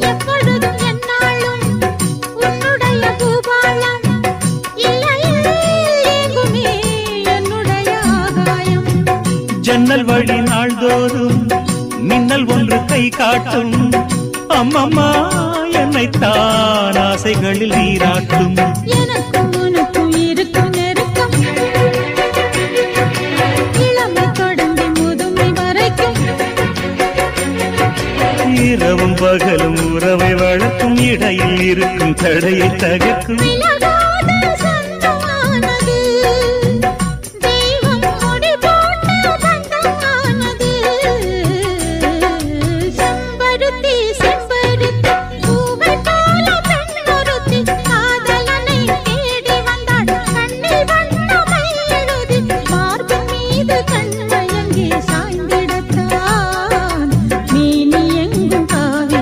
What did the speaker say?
எப்பொழுதும் என்னாலும் உன்னுடைய பூபாலம் இல்லையில் எங்குமே என்னுடைய ஆகாயம். ஜன்னல் வழி நாள்தோறும் மின்னல் ஒன்று கை காட்டும். அம்மம்மா என்னைத்தான் ஆசைகளில் நீராட்டும். எனக்கும் உனக்கும் இருக்கும் நெருக்கம் இளமை தொடங்கி முதுமை வரைக்கும். இரவும் பகலும் உறவை வளர்க்கும். இடையில் இருக்கும் தடையை தகர்க்கும்.